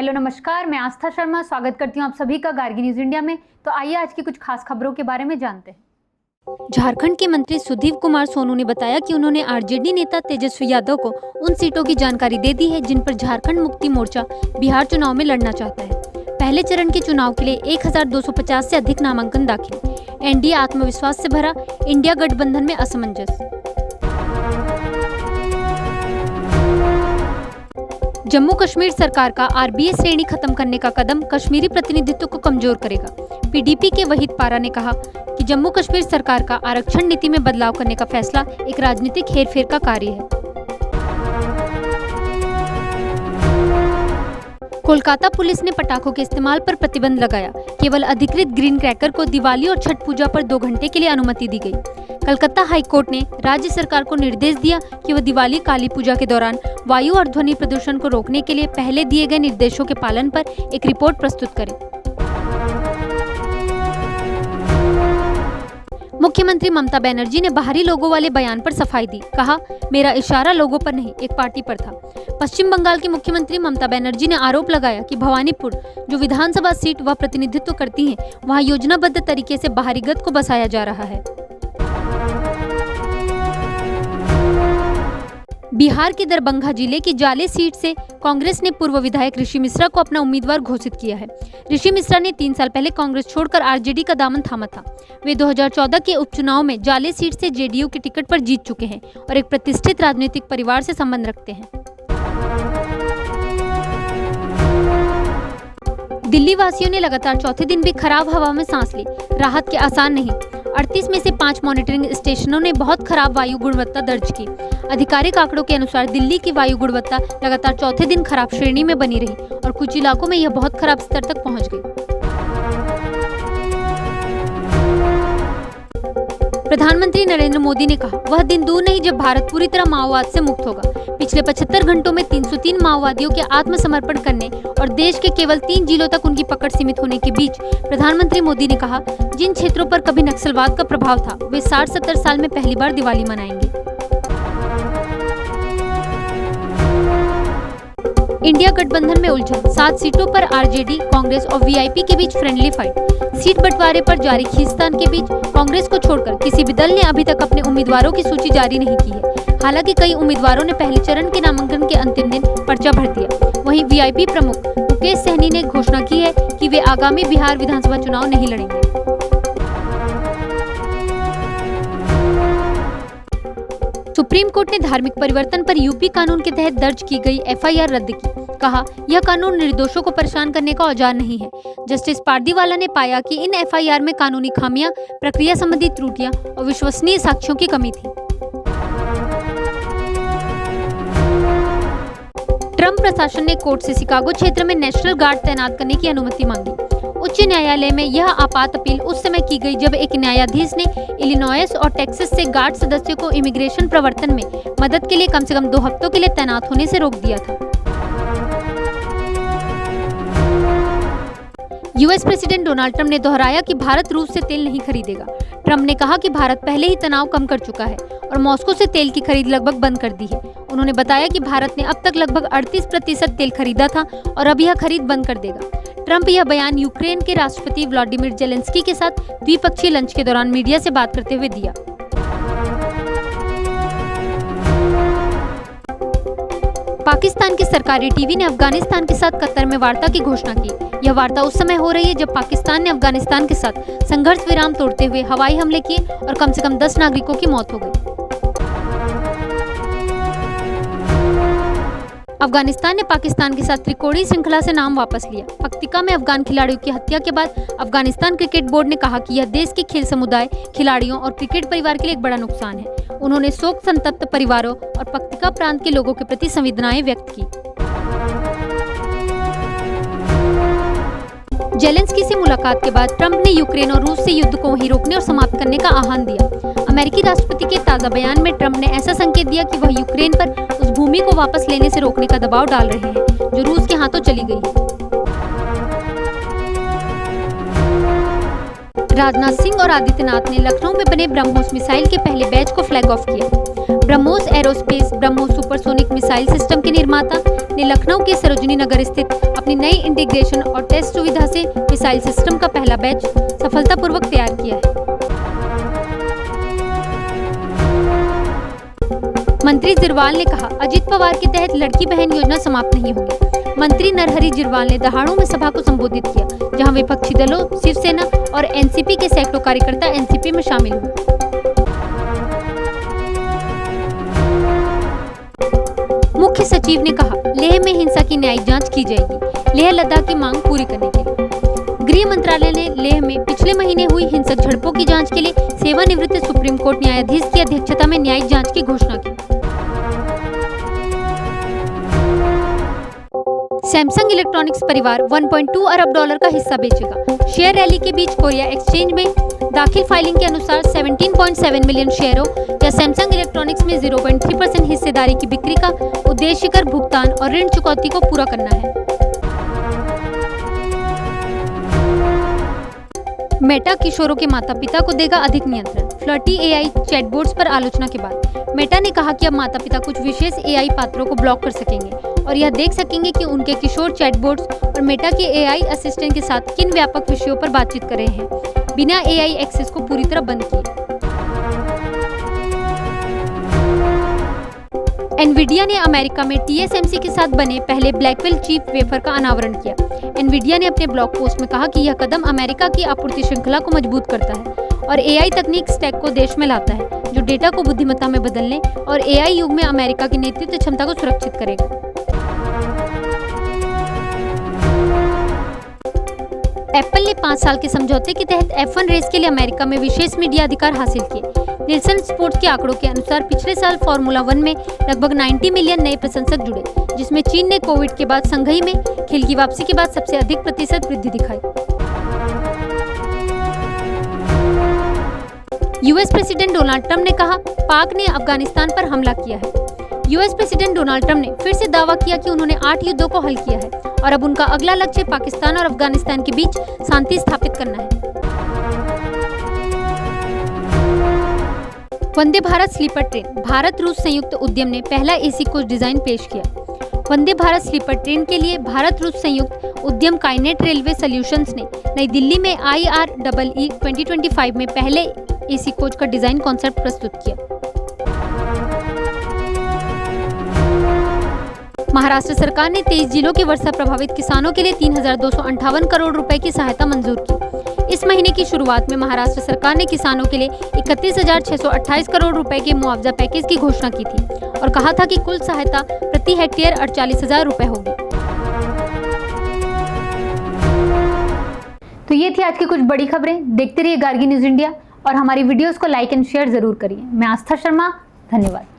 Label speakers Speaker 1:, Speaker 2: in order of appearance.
Speaker 1: Hello नमस्कार, मैं आस्था शर्मा स्वागत करती हूँ आप सभी का गार्गी न्यूज इंडिया में। तो आइए आज की कुछ खास खबरों के बारे में जानते हैं।
Speaker 2: झारखंड के मंत्री सुधीर कुमार सोनू ने बताया कि उन्होंने आरजेडी नेता तेजस्वी यादव को उन सीटों की जानकारी दे दी है जिन पर झारखंड मुक्ति मोर्चा बिहार चुनाव में लड़ना चाहता है। पहले चरण के चुनाव के लिए 1250 से अधिक नामांकन दाखिल। एनडीए आत्मविश्वास से भरा, इंडिया गठबंधन में असमंजस। जम्मू कश्मीर सरकार का आरबीए श्रेणी खत्म करने का कदम कश्मीरी प्रतिनिधित्व को कमजोर करेगा। पीडीपी के वहीद पारा ने कहा कि जम्मू कश्मीर सरकार का आरक्षण नीति में बदलाव करने का फैसला एक राजनीतिक हेरफेर का कार्य है। कोलकाता पुलिस ने पटाखों के इस्तेमाल पर प्रतिबंध लगाया। केवल अधिकृत ग्रीन क्रैकर को दिवाली और छठ पूजा पर 2 घंटे के लिए अनुमति दी गई। कलकत्ता हाईकोर्ट ने राज्य सरकार को निर्देश दिया कि वह दिवाली काली पूजा के दौरान वायु और ध्वनि प्रदूषण को रोकने के लिए पहले दिए गए निर्देशों के पालन पर एक रिपोर्ट प्रस्तुत करे। मुख्यमंत्री ममता बनर्जी ने बाहरी लोगों वाले बयान पर सफाई दी। कहा, मेरा इशारा लोगों पर नहीं, एक पार्टी पर था। पश्चिम बंगाल की मुख्यमंत्री ममता बनर्जी ने आरोप लगाया कि भवानीपुर, जो विधानसभा सीट वह प्रतिनिधित्व करती हैं, वहां योजनाबद्ध तरीके से बाहरीगत को बसाया जा रहा है। बिहार के दरभंगा जिले की जाले सीट से कांग्रेस ने पूर्व विधायक ऋषि मिश्रा को अपना उम्मीदवार घोषित किया है। ऋषि मिश्रा ने 3 साल पहले कांग्रेस छोड़कर आरजेडी का दामन थामा था। वे 2014 के उपचुनाव में जाले सीट से जेडीयू के टिकट पर जीत चुके हैं और एक प्रतिष्ठित राजनीतिक परिवार से संबंध रखते हैं। दिल्ली वासियों ने लगातार चौथे दिन भी खराब हवा में सांस ली। राहत के आसार नहीं। 38 में से 5 मॉनिटरिंग स्टेशनों ने बहुत खराब वायु गुणवत्ता दर्ज की। आधिकारिक आंकड़ों के अनुसार दिल्ली की वायु गुणवत्ता लगातार चौथे दिन खराब श्रेणी में बनी रही और कुछ इलाकों में यह बहुत खराब स्तर तक पहुंच गई। प्रधानमंत्री नरेंद्र मोदी ने कहा, वह दिन दूर नहीं जब भारत पूरी तरह माओवाद से मुक्त होगा। पिछले 75 घंटों में 303 माओवादियों के आत्मसमर्पण करने और देश के केवल 3 जिलों तक उनकी पकड़ सीमित होने के बीच प्रधानमंत्री मोदी ने कहा, जिन क्षेत्रों पर कभी नक्सलवाद का प्रभाव था वे 60-70 साल में पहली बार दिवाली मनाएंगे। इंडिया गठबंधन में उलझन। 7 सीटों पर आरजेडी, कांग्रेस और वीआईपी के बीच फ्रेंडली फाइट। सीट बंटवारे पर जारी खींचतान के बीच कांग्रेस को छोड़कर किसी भी दल ने अभी तक अपने उम्मीदवारों की सूची जारी नहीं की है। हालांकि कई उम्मीदवारों ने पहले चरण के नामांकन के अंतिम दिन पर्चा भर दिया। वहीं वीआईपी प्रमुख मुकेश सहनी ने घोषणा की है कि वे आगामी बिहार विधानसभा चुनाव नहीं लड़ेंगे। सुप्रीम कोर्ट ने धार्मिक परिवर्तन पर यूपी कानून के तहत दर्ज की गई एफआईआर रद्द की। कहा, यह कानून निर्दोषों को परेशान करने का औजार नहीं है। जस्टिस पारदीवाला ने पाया कि इन एफआईआर में कानूनी खामियां, प्रक्रिया संबंधी त्रुटियां और विश्वसनीय साक्ष्यों की कमी थी। ट्रंप प्रशासन ने कोर्ट से शिकागो क्षेत्र में नेशनल गार्ड तैनात करने की अनुमति मांगी। उच्च न्यायालय में यह आपात अपील उस समय की गई जब एक न्यायाधीश ने इलिनॉयस और टेक्सास से गार्ड सदस्यों को इमिग्रेशन प्रवर्तन में मदद के लिए कम से कम 2 हफ्तों के लिए तैनात होने से रोक दिया था। यूएस प्रेसिडेंट डोनाल्ड ट्रंप ने दोहराया कि भारत रूस से तेल नहीं खरीदेगा। ट्रंप ने कहा कि भारत पहले ही तनाव कम कर चुका है और मॉस्को से तेल की खरीद लगभग बंद कर दी है। उन्होंने बताया कि भारत ने अब तक लगभग 38% तेल खरीदा था और अब यह खरीद बंद कर देगा। ट्रंप यह बयान यूक्रेन के राष्ट्रपति व्लादिमीर जेलेंस्की के साथ द्विपक्षीय लंच के दौरान मीडिया से बात करते हुए दिया। पाकिस्तान की सरकारी टीवी ने अफगानिस्तान के साथ कतर में वार्ता की घोषणा की। यह वार्ता उस समय हो रही है जब पाकिस्तान ने अफगानिस्तान के साथ संघर्ष विराम तोड़ते हुए हवाई हमले किए और कम से कम 10 नागरिकों की मौत हो गई। अफगानिस्तान ने पाकिस्तान के साथ त्रिकोणीय श्रृंखला से नाम वापस लिया। पक्तिका में अफगान खिलाड़ियों की हत्या के बाद अफगानिस्तान क्रिकेट बोर्ड ने कहा कि यह देश के खेल समुदाय, खिलाड़ियों और क्रिकेट परिवार के लिए एक बड़ा नुकसान है। उन्होंने शोक संतप्त परिवारों और पक्तिका प्रांत के लोगों के प्रति संवेदनाएं व्यक्त की। जेलेंस्की से मुलाकात के बाद ट्रंप ने यूक्रेन और रूस से युद्ध को वहीं रोकने और समाप्त करने का आह्वान दिया। अमेरिकी राष्ट्रपति के ताजा बयान में ट्रंप ने ऐसा संकेत दिया कि वह यूक्रेन पर उस भूमि को वापस लेने से रोकने का दबाव डाल रहे हैं जो रूस के हाथों चली गई है। राजनाथ सिंह और आदित्यनाथ ने लखनऊ में बने ब्रह्मोस मिसाइल के पहले बैच को फ्लैग ऑफ किया। BrahMos aerospace BrahMos supersonic missile system के निर्माता ने लखनऊ के सरोजनी नगर स्थित अपनी नई इंटीग्रेशन और टेस्ट सुविधा से मिसाइल सिस्टम का पहला बैच सफलतापूर्वक तैयार किया है। मंत्री जिरवाल ने कहा, अजित पवार के तहत लड़की बहन योजना समाप्त नहीं होगी। मंत्री नरहरि जिरवाल ने दहाड़ों में सभा को संबोधित किया, जहां विपक्षी दलों, शिवसेना और एनसीपी के सैकड़ों कार्यकर्ता एनसीपी में शामिल हुए। मुख्य सचिव ने कहा, लेह में हिंसा की न्यायिक जांच की जाएगी, लेह लद्दाख की मांग पूरी करने के लिए। गृह मंत्रालय ने लेह में पिछले महीने हुई हिंसक झड़पों की जांच के लिए सेवानिवृत्त सुप्रीम कोर्ट न्यायाधीश की अध्यक्षता में न्यायिक जांच की घोषणा की। सैमसंग इलेक्ट्रॉनिक्स परिवार 1.2 अरब डॉलर का हिस्सा बेचेगा। शेयर रैली के बीच कोरिया एक्सचेंज में दाखिल फाइलिंग के अनुसार 17.7 मिलियन शेयरों या सैमसंग इलेक्ट्रॉनिक्स में 0.3% हिस्सेदारी की बिक्री का उद्देश्य कर भुगतान और ऋण चुकौती को पूरा करना है। मेटा किशोरों के माता पिता को देगा अधिक नियंत्रण। फ्लर्टी एआई चैटबॉट्स पर आलोचना के बाद मेटा ने कहा कि अब माता पिता कुछ विशेष एआई पात्रों को ब्लॉक कर सकेंगे और यह देख सकेंगे कि उनके किशोर चैटबॉट्स और मेटा के एआई असिस्टेंट के साथ किन व्यापक विषयों पर बातचीत कर रहे हैं, बिना एआई एक्सेस को पूरी तरह बंद किए। एनवीडिया ने अमेरिका में TSMC के साथ बने पहले ब्लैकवेल चिप वेफर का अनावरण किया। एनवीडिया ने अपने ब्लॉग पोस्ट में कहा कि यह कदम अमेरिका की आपूर्ति श्रृंखला को मजबूत करता है और एआई तकनीक स्टैक को देश में लाता है, जो डेटा को बुद्धिमत्ता में बदलने और एआई युग में अमेरिका की नेतृत्व क्षमता को सुरक्षित करेगा। एप्पल ने 5 साल के समझौते के तहत F1 रेस के लिए अमेरिका में विशेष मीडिया अधिकार हासिल किए। निल्सन स्पोर्ट्स के आंकड़ों के अनुसार पिछले साल फॉर्मूला 1 में लगभग 90 मिलियन नए प्रशंसक जुड़े, जिसमें चीन ने कोविड के बाद संघई में खेल की वापसी के बाद सबसे अधिक प्रतिशत वृद्धि दिखाई। यूएस प्रेसिडेंट डोनाल्ड ट्रंप ने कहा, पाक ने अफगानिस्तान पर हमला किया है। यूएस प्रेसिडेंट डोनाल्ड ट्रंप ने फिर से दावा किया कि उन्होंने 8 युद्धों को हल किया है और अब उनका अगला लक्ष्य पाकिस्तान और अफगानिस्तान के बीच शांति स्थापित करना है। वंदे भारत स्लीपर ट्रेन भारत रूस संयुक्त उद्यम ने पहला एसी कोच डिजाइन पेश किया। वंदे भारत स्लीपर ट्रेन के लिए भारत रूस संयुक्त उद्यम काइनेट रेलवे सॉल्यूशंस ने नई दिल्ली में IREE 2025 में पहले एसी कोच का डिजाइन कॉन्सेप्ट प्रस्तुत किया। महाराष्ट्र सरकार ने 23 जिलों के वर्षा प्रभावित किसानों के लिए 3,258 करोड़ रुपए की सहायता मंजूर की। इस महीने की शुरुआत में महाराष्ट्र सरकार ने किसानों के लिए 31,628 करोड़ रुपए के मुआवजा पैकेज की घोषणा की थी और कहा था कि कुल सहायता प्रति हेक्टेयर 48,000 रुपए होगी।
Speaker 1: तो ये थी आज की कुछ बड़ी खबरें। देखते रहिए गार्गी न्यूज़ इंडिया और हमारी वीडियोस को लाइक एंड शेयर जरूर करिए। मैं आस्था शर्मा, धन्यवाद।